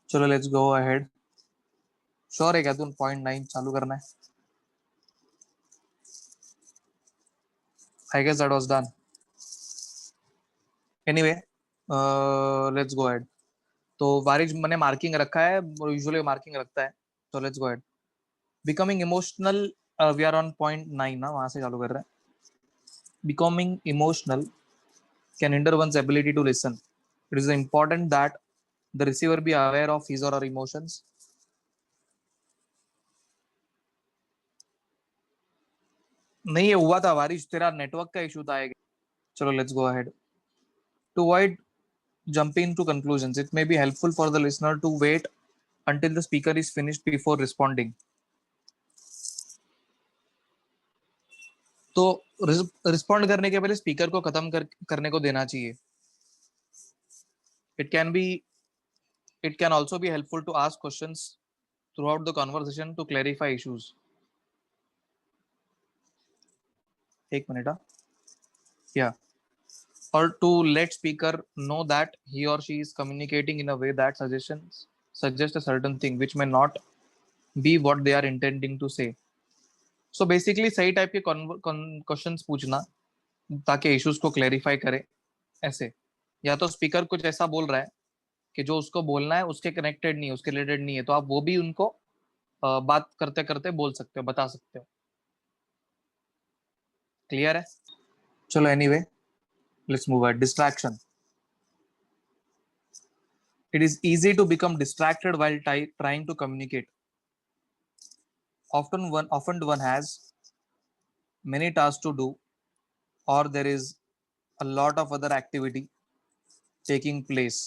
चलो let's go ahead. Sure है क्या तुम 0.9 चालू करना है? I guess that was done. Anyway, let's go ahead. तो बारिश मैंने मार्किंग रखा है, यूजुअली मार्किंग रखता है। तो let's go ahead. Becoming emotional, we are on 0.9 ना, वहां से चालू कर रहे हैं। Becoming emotional can hinder one's ability to listen. It is important that the receiver be aware of his or her emotions. नहीं, ये हुआ था बारिश, तेरा नेटवर्क का इशू था। चलो let's go ahead. To avoid jumping to conclusions, it may be helpful for the listener to wait until the speaker is finished before responding. तो रिस्पॉन्ड करने के पहले स्पीकर को खत्म करने को देना चाहिए। It can be, it can also be helpful to ask questions throughout the conversation to clarify issues. एक minute, yeah, or to let speaker know that he or she is communicating in a way that suggest a certain thing which may not be what they are intending to say. So basically सही type के questions पूछना ताकि issues को clarify करे। ऐसे या तो speaker कुछ ऐसा बोल रहा है कि जो उसको बोलना है उसके कनेक्टेड नहीं है, उसके रिलेटेड नहीं है, तो आप वो भी उनको बात करते करते बोल सकते हो, बता सकते हो। क्लियर है? चलो anyway, let's move ahead. Distraction. It is easy to become distracted while trying to communicate. Often one has many tasks to do, or there is a lot of other activity taking place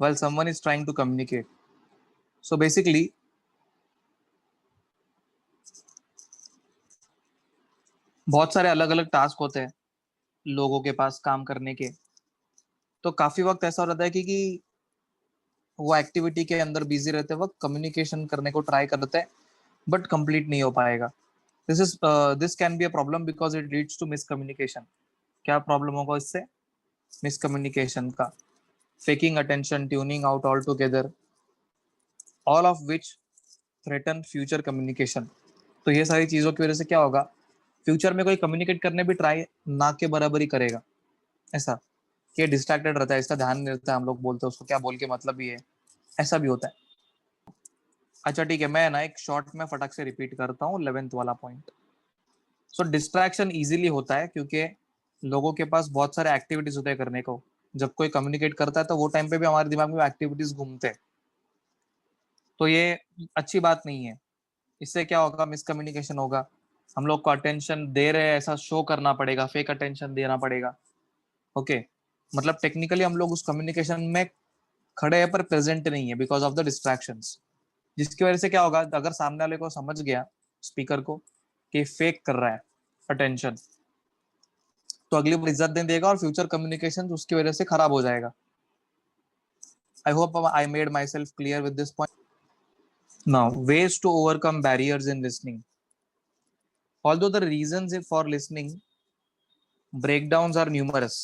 while someone is trying to communicate. So basically, बहुत सारे अलग अलग task होते हैं लोगों के पास काम करने के। तो काफी वक्त ऐसा हो रहता है कि वो एक्टिविटी के अंदर बिजी रहते वक्त कम्युनिकेशन करने को ट्राई करते हैं, बट कंप्लीट नहीं हो पाएगा। This can be a problem because it leads to miscommunication. क्या प्रॉब्लम होगा इससे? मिसकम्युनिकेशन का। Faking attention, tuning out all together, all of which threaten future communication. तो ये सारी चीजों की वजह से क्या होगा, फ्यूचर में कोई कम्युनिकेट करने भी ट्राई ना के बराबर ही करेगा। ऐसा कि डिस्ट्रैक्टेड रहता है, इसका ध्यान नहीं रहता है, हम लोग बोलते हैं उसको क्या बोल के मतलब ही है, ऐसा भी होता है। अच्छा ठीक है, मैं ना एक शॉर्ट में फटक से रिपीट करता हूँ 11th वाला पॉइंट। सो डिस्ट्रैक्शन इजीली होता है क्योंकि लोगों के पास बहुत सारे एक्टिविटीज होते हैं करने को। जब कोई कम्युनिकेट करता है तो वो टाइम पे भी हमारे दिमाग में एक्टिविटीज घूमते हैं, तो ये अच्छी बात नहीं है। इससे क्या होगा, मिसकम्युनिकेशन होगा। हम लोग को अटेंशन दे रहे हैं ऐसा शो करना पड़ेगा, फेक अटेंशन देना पड़ेगा। ओके, मतलब टेक्निकली हम लोग उस कम्युनिकेशन में खड़े हैं पर प्रेजेंट नहीं है बिकॉज ऑफ द डिस्ट्रैक्शंस। जिसकी वजह से क्या होगा, अगर सामने वाले को समझ गया स्पीकर को कि फेक कर रहा है अटेंशन, तो अगली बार इज्जत नहीं देगा और फ्यूचर कम्युनिकेशन उसकी वजह से खराब हो जाएगा। I hope I made myself clear with this point. Now ways to overcome barriers in listening. Although the reasons for listening breakdowns are numerous.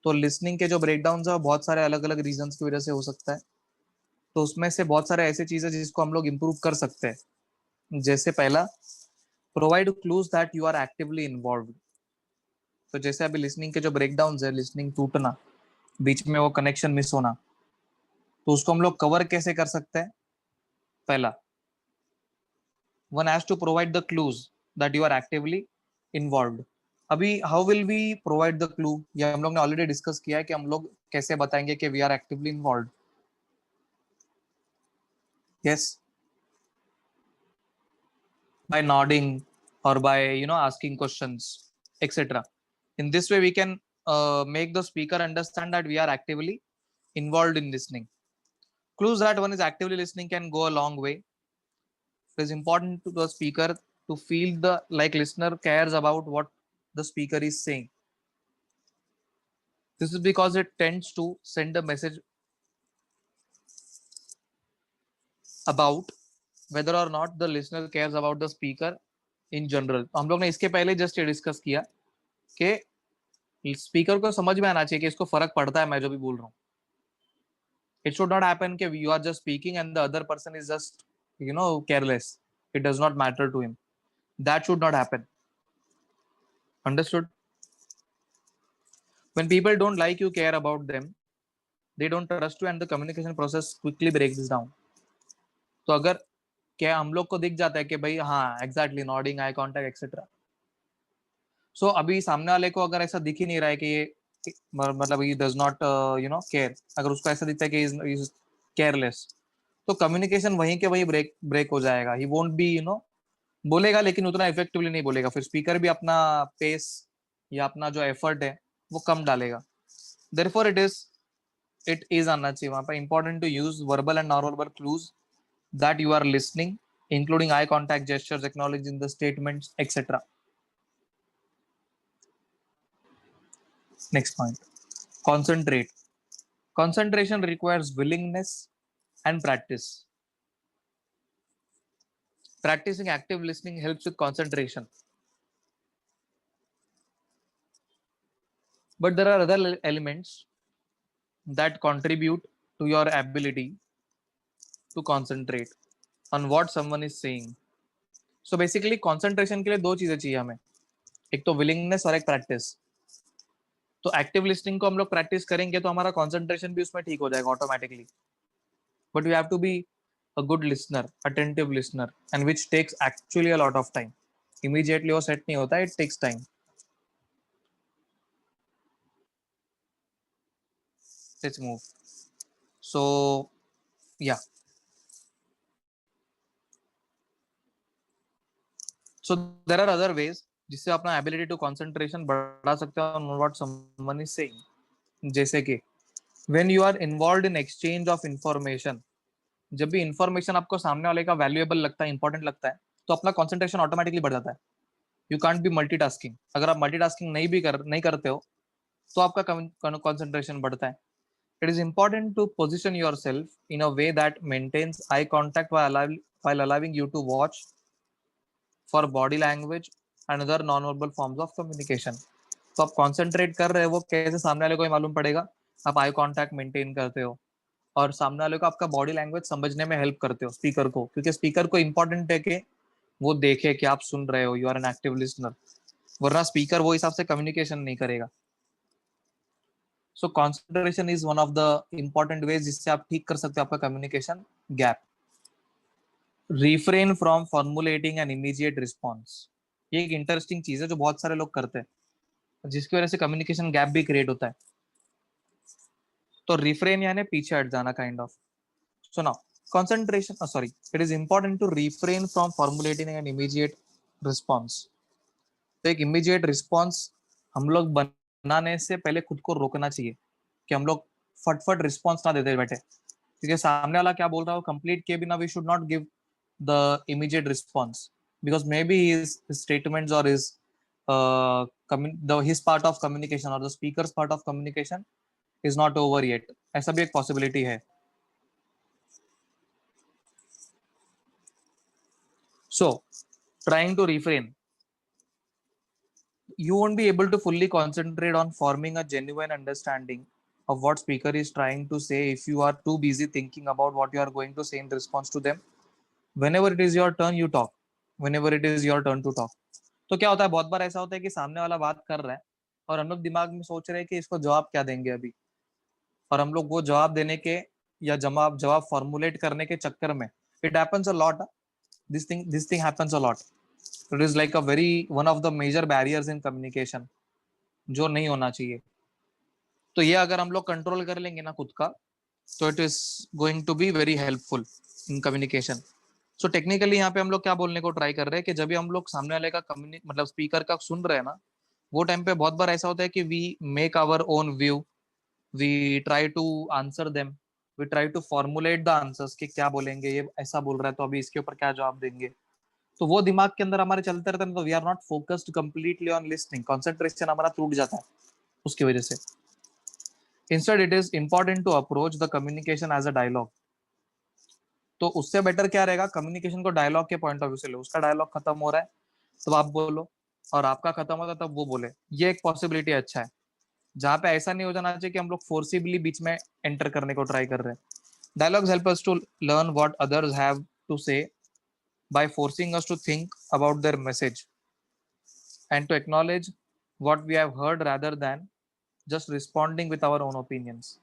तो लिसनिंग के जो ब्रेकडाउन है वो बहुत सारे अलग अलग रीजंस की वजह से हो सकता है। तो उसमें से बहुत सारे ऐसे चीजें जिसको हम लोग इम्प्रूव कर सकते हैं। जैसे पहला, provide clues that you are actively involved. तो जैसे अभी लिसनिंग के जो ब्रेकडाउन है, लिसनिंग टूटना, बीच में वो कनेक्शन मिस होना, तो उसको हम लोग कवर कैसे कर सकते हैं? पहला, one has to provide the clues that you are actively involve. अभी how will we provide the clue, ये हम लोग ने ऑलरेडी डिस्कस किया है कि हम लोग कैसे बताएंगे कि we are actively involved. Yes, by nodding or by asking questions, etc. In this way we can make the speaker understand that we are actively involved in listening. Clues that one is actively listening can go a long way. It is important to the speaker to feel the like listener cares about what the speaker is saying. This is because it tends to send a message about whether or not the listener cares about the speaker in general. हम लोग ने इसके पहले just ये discuss किया कि speaker को समझ में आना चाहिए कि इसको फर्क पड़ता है मैं जो भी बोल रहा हूँ। It should not happen कि you are just speaking and the other person is just, careless. It does not matter to him. That should not happen. Understood? When people don't like you, care about them, they don't trust you, and the communication process quickly breaks down. तो अगर क्या हम लोग को दिख जाता है कि भाई हाँ exactly nodding eye contact etcetera, so अभी सामने वाले को अगर ऐसा दिख ही नहीं रहा है कि ये मतलब ही डज नॉट केयर, अगर उसको ऐसा दिखता है कि इज केयरलेस, तो कम्युनिकेशन वहीं के वहीं ब्रेक ब्रेक हो जाएगा. ही वोंट बी बोलेगा लेकिन उतना इफेक्टिवली नहीं बोलेगा. फिर स्पीकर भी अपना पेस या अपना जो एफर्ट है वो कम डालेगा. देयरफॉर इट इज आना चाहिए वहां पर important to use verbal and non verbal clues that you are listening, including eye contact, gestures, acknowledging the statements, etc. Next point, concentrate. Concentration requires willingness and practice. Practicing active listening helps with concentration. But there are other elements that contribute to your ability to concentrate on what someone is saying. So basically concentration के लिए दो चीजें चाहिए हमें, एक तो willingness और एक practice. तो एक्टिव लिसनिंग को हम लोग प्रैक्टिस करेंगे तो हमारा कंसंट्रेशन भी उसमें ठीक हो जाएगा automatically. But we have to be a good listener, attentive listener, and which takes actually a lot of time. Immediately वो सेट नहीं होता, it takes time. Let's move. So या so there are other ways जिससे अपना ability to concentration बढ़ा सकते हैं on what someone is saying. जैसे कि when you are involved in exchange of information, जब भी इंफॉर्मेशन आपको सामने वाले का वैल्यूएबल लगता है, इंपॉर्टेंट लगता है, तो अपना कंसंट्रेशन ऑटोमेटिकली बढ़ जाता है. You can't be multitasking. अगर आप मल्टीटास्किंग नहीं करते हो तो आपका कंसंट्रेशन बढ़ता है. It is important to position yourself in a way that maintains eye contact while allowing you to watch for body language and other non-verbal forms of communication. तो आप कॉन्सेंट्रेट कर रहे हो, वो कैसे सामने वाले को ही मालूम पड़ेगा. आप आई कॉन्टैक्ट मेंटेन करते हो और सामने वाले को आपका बॉडी लैंग्वेज समझने में हेल्प करते हो स्पीकर को, क्योंकि स्पीकर को इंपॉर्टेंट है कि वो देखे कि आप सुन रहे हो, you are an active listener, वरना स्पीकर वो हिसाब से कम्युनिकेशन नहीं करेगा. So concentration is one of the important ways जिससे आप ठीक कर सकते हो आपका communication gap. Refrain from formulating an immediate response. ये एक इंटरेस्टिंग चीज है जो बहुत सारे लोग करते हैं, जिसकी वजह से कम्युनिकेशन गैप भी क्रिएट होता है. तो रिफ्रेन यानी पीछे हट जाना kind of. So now concentration sorry, it is important to refrain from formulating an immediate response. तो एक immediate response हम लोग बनाने से पहले खुद को रोकना चाहिए कि हम लोग फटफट रिस्पॉन्स ना देते बैठे, क्योंकि सामने वाला क्या बोल रहा हो कंप्लीट किए बिना we should not give the immediate response, because maybe his statements और his part of communication or the speaker's part of communication is not over yet. ऐसा भी एक पॉसिबिलिटी है. So, trying to refrain, you won't be able to fully concentrate on forming a genuine understanding of what speaker is trying to say if you are too busy thinking about what you are going to say in response to them. Whenever it is your turn, you talk. Whenever it is your turn to talk. तो क्या होता है, बहुत बार ऐसा होता है कि सामने वाला बात कर रहा है और हम लोग दिमाग में सोच रहे हैं कि इसको जवाब क्या देंगे अभी, और हम लोग वो जवाब देने के या जवाब फॉर्मुलेट करने के चक्कर में it happens a lot. This thing happens a lot. It is like a very one of the major barriers in communication जो नहीं होना चाहिए. तो ये अगर हम लोग कंट्रोल कर लेंगे ना खुद का, तो it is going to be very helpful in communication. So technically यहाँ पे हम लोग क्या बोलने को ट्राई कर रहे हैं कि जब भी हम लोग सामने वाले का मतलब स्पीकर का सुन रहे हैं ना, वो टाइम पे बहुत बार ऐसा होता है कि we make our own view, we try to answer them, we try to formulate the answers कि क्या बोलेंगे, ये ऐसा बोल रहा है तो अभी इसके ऊपर क्या जवाब देंगे. तो वो दिमाग के अंदर हमारे चलते रहते हैं, तो we are not focused completely on listening. Concentration हमारा टूट जाता है उसकी वजह से. Instead it is important to approach the communication as a dialogue. तो उससे बेटर क्या रहेगा, कम्युनिकेशन को डायलॉग के पॉइंट ऑफ व्यू से लो. उसका डायलॉग खत्म हो रहा है तो आप बोलो, और आपका खत्म होता है तब वो बोले. ये एक पॉसिबिलिटी अच्छा है, जहाँ पे ऐसा नहीं हो जाना चाहिए कि हम लोग फोर्सिबली बीच में एंटर करने को ट्राई कर रहे हैं. Dialogues help us to learn what others have to say by forcing us to think about their message and to acknowledge what we have heard rather than just responding with our own opinions.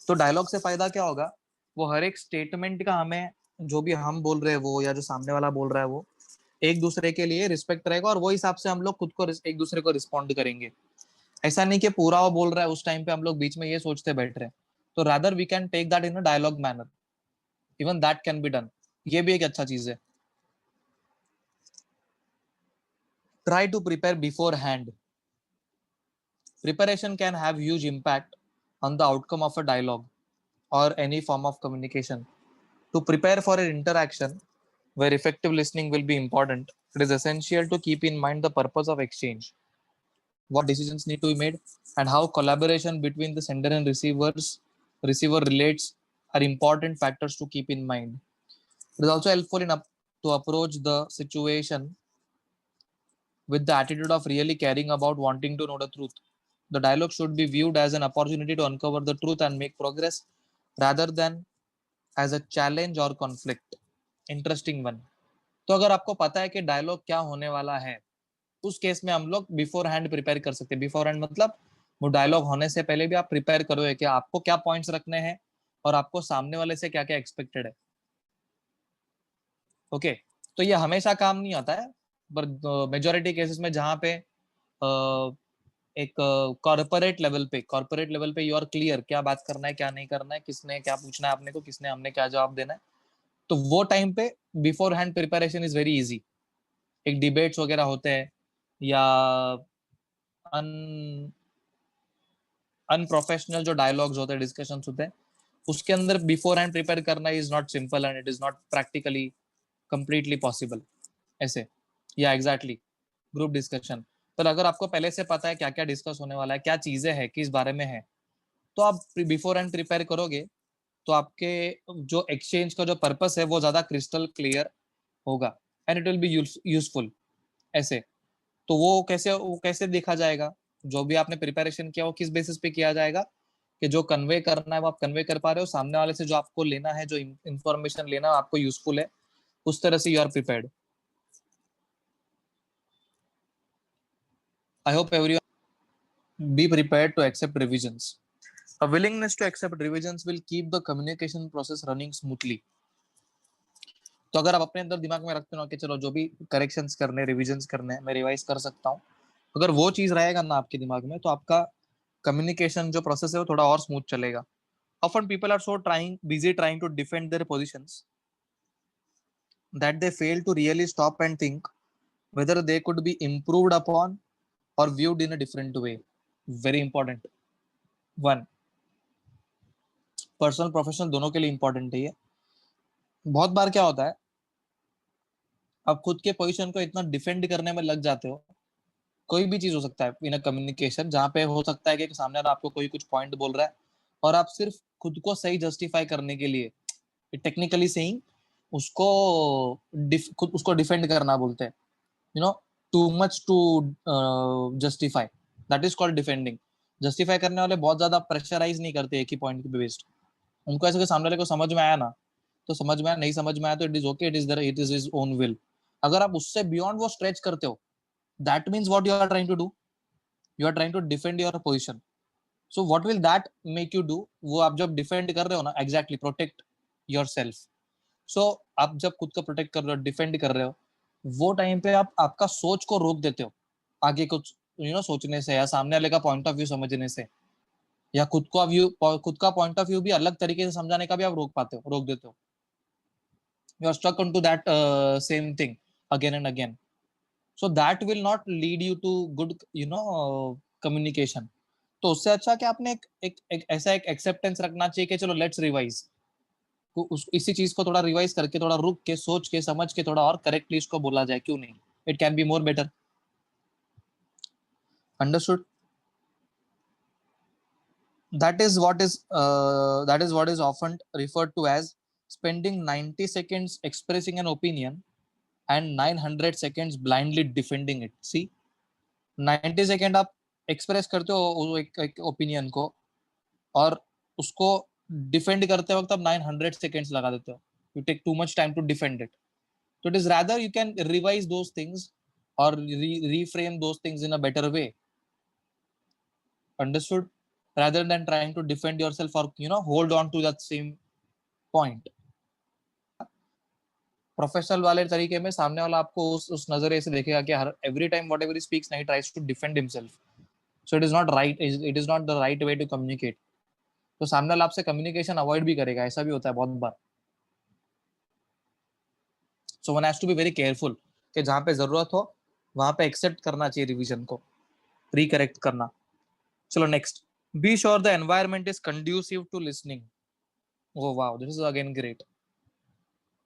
तो dialogue से फायदा क्या होगा, वो हर एक statement का हमें, जो भी हम बोल रहे हैं वो या जो सामने वाला बोल रहा है वो, एक दूसरे के लिए रिस्पेक्ट रहेगा और वो हिसाब से हम लोग खुद को एक दूसरे को रिस्पॉन्ड करेंगे. ऐसा नहीं कि पूरा वो बोल रहा है उस टाइम पे हम लोग बीच में ये सोचते बैठ रहे हैं. तो rather we can take that in a dialogue manner, even that can be done. ये भी एक अच्छा चीज है. Try to prepare beforehand. Preparation can have huge impact on the outcome of a dialogue or any form of communication. To prepare for an interaction where effective listening will be important, it is essential to keep in mind the purpose of exchange, what decisions need to be made, and how collaboration between the sender and receiver relates are important factors to keep in mind. It is also helpful to approach the situation with the attitude of really caring about wanting to know the truth. The dialogue should be viewed as an opportunity to uncover the truth and make progress rather than as a challenge or conflict. Interesting one. तो अगर आपको पता है कि dialogue क्या होने वाला है, उस केस में हम लोग बिफोर हैंड प्रिपेयर कर सकते हैं. बिफोर हैंड मतलब वो डायलॉग होने से पहले भी आप प्रिपेयर करो है कि आपको क्या पॉइंट्स रखने हैं और आपको सामने वाले से क्या क्या एक्सपेक्टेड है. ओके, तो ये हमेशा काम नहीं आता है, पर मेजोरिटी केसेस में जहाँ पे एक कॉर्पोरेट लेवल पे यू आर क्लियर क्या बात करना है क्या नहीं करना है, किसने क्या पूछना है आपने को, किसने हमने क्या जवाब देना है, तो वो टाइम पे before hand preparation is very easy. एक डिबेट्स वगैरह होते हैं या अन अनप्रोफेशनल जो डायलॉग्स होते हैं, डिस्कशंस होते हैं, उसके अंदर बिफोर हैंड प्रिपेयर करना is not simple and it is not practically completely possible. ऐसे या एग्जैक्टली ग्रुप डिस्कशन, पर अगर आपको पहले से पता है क्या क्या डिस्कस होने वाला है, क्या चीजें हैं, किस बारे में है, तो आप बिफोर एंड प्रिपेयर करोगे तो आपके जो एक्सचेंज का जो पर्पस है वो ज्यादा क्रिस्टल क्लियर होगा and it will be useful. ऐसे तो वो कैसे देखा जाएगा, जो भी आपने प्रिपरेशन किया वो किस बेसिस पे किया जाएगा कि जो कन्वे करना है वो आप कन्वे कर पा रहे हो, सामने वाले से जो आपको लेना है, जो इंफॉर्मेशन लेना है आपको यूजफुल है, उस तरह से you are prepared. I hope everyone be prepared to accept revisions. A willingness to accept revisions will keep the communication process running smoothly. तो अगर आप अपने अंदर दिमाग में रखते हो कि चलो जो भी करेक्शंस करने, रिविजन्स करने, मैं रिवाइज कर सकता हूँ, अगर वो चीज रहेगा ना आपके दिमाग में, तो आपका कम्युनिकेशन जो प्रोसेस है वो थोड़ा और स्मूथ चलेगा. Often people are so busy trying to defend their positions that they fail to really stop and think whether they could be improved upon or viewed in a different way. Very important. One, personal professional दोनों के लिए important है ये. बहुत बार क्या होता है, आप खुद के पोजीशन को इतना डिफेंड करने में लग जाते हो, कोई भी चीज हो सकता है इन कम्युनिकेशन, जहाँ पे हो सकता है कि सामने वाला आपको कोई कुछ पॉइंट बोल रहा है और आप सिर्फ खुद को सही जस्टिफाई करने के लिए, टेक्निकली सेइंग, उसको खुद उसको डिफेंड करना बोलते हैं, you know, too much to justify, that is called defending. Justify करने वाले बहुत ज्यादा प्रेशराइज नहीं करते एक ही पॉइंट पे बेस्ड. उनको ऐसे कि सामने वाले को समझ में आया ना तो समझ में आया, नहीं समझ में आया तो it is okay, it is his own will. अगर आप उससे बियॉन्ड वो स्ट्रेच करते हो, that means what you are trying to do, you are trying to defend your position. So what will that make you do, वो आप जब defend कर रहे हो ना, एग्जैक्टली प्रोटेक्ट योर सेल्फ. सो आप जब खुद को प्रोटेक्ट कर रहे हो, डिफेंड कर रहे हो, वो टाइम पे आप आपका सोच को रोक देते हो आगे कुछ सोचने से या सामने वाले का पॉइंट ऑफ व्यू समझने से, या खुद का पॉइंट ऑफ व्यू भी अलग तरीके से समझाने का भी आप रोक देते हो. You are stuck onto that same thing again and again, so that will not lead you to good communication. तो उससे अच्छा कि आपने एक ऐसा एक एक्सेप्टेंस रखना चाहिए कि चलो लेट्स रिवाइज, इसी चीज को थोड़ा रिवाइज करके, थोड़ा रुक के, सोच के, समझ के, थोड़ा और करेक्टली इसको बोला जाए, क्यों नहीं. It can be more better. Understood. That is what is often referred to as spending 90 seconds expressing an opinion and 900 seconds blindly defending it. See, 90 second आप एक्सप्रेस करते हो एक ओपिनियन को और उसको डिफेंड करते वक्त आप 900 सेकेंड्स लगा देते हो, you take too much time to defend it. So it is rather you can revise those things or reframe those things in a better way. Understood? Rather than trying to defend yourself or hold on to that same point. Professional वाले तरीके में सामने वाला आपको उस नजरिए से देखेगा कि हर every time whatever he speaks he tries to defend himself. So it is not right, it is not the right way to communicate. तो सामने वाला आपसे कम्युनिकेशन अवॉइड भी करेगा, ऐसा भी होता है बहुत बार. So one has to be very careful कि जहां पे जरूरत हो वहां पे एक्सेप्ट करना चाहिए रिवीजन को, रिकरेक्ट करना. चलो next, be sure the environment is conducive to listening. Oh wow, this is again great.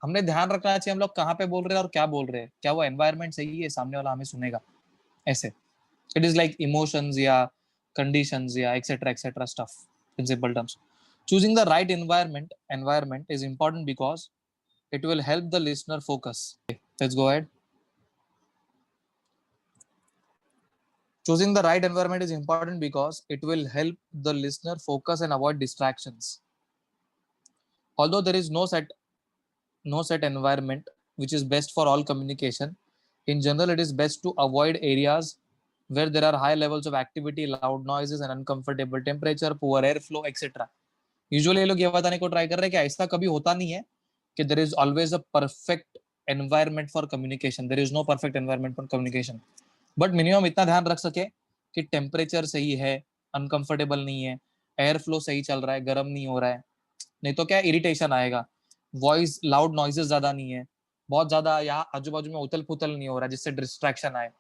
हमने ध्यान रखना चाहिए हम लोग कहाँ पे बोल रहे हैं और क्या बोल रहे हैं, क्या वो एनवायरनमेंट सही है, सामने वाला हमें सुनेगा. ऐसे इट इज लाइक इमोशंस या कंडीशंस या etcetera stuff in simple terms. Choosing the right environment is important because it will help the listener focus. Let's go ahead. Choosing the right environment is important because it will help the listener focus and avoid distractions. Although there is no set environment which is best for all communication, in general it is best to avoid areas where there are high levels of activity, loud noises and uncomfortable temperature, poor airflow, etc. Usually ये लोग ये बताने को try कर रहे हैं कि ऐसा कभी होता नहीं है कि there is always a perfect environment for communication. There is no perfect environment for communication, but minimum इतना ध्यान रख सके कि टेम्परेचर सही है, अनकंफर्टेबल नहीं है, एयर फ्लो सही चल रहा है, गर्म नहीं हो रहा है. नहीं तो क्या इरिटेशन आएगा. वॉइस लाउड नॉइजेस ज्यादा नहीं है, बहुत ज्यादा यहाँ आजू बाजू में उथल पुथल नहीं हो रहा है जिससे डिस्ट्रैक्शन आए.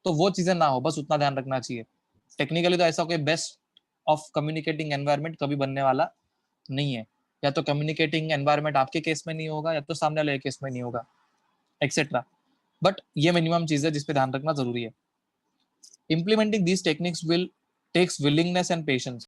तो वो चीजें ना हो, बस उतना ध्यान रखना चाहिए. टेक्निकली तो ऐसा कोई बेस्ट ऑफ कम्युनिकेटिंग एनवायरनमेंट कभी बनने वाला नहीं है. या तो कम्युनिकेटिंग एनवायरनमेंट आपके केस में नहीं होगा या तो सामने वाले केस में नहीं होगा, एक्सेट्रा. बट ये मिनिमम चीज है जिस पे ध्यान रखना जरूरी है. Implementing these techniques will takes willingness and patience.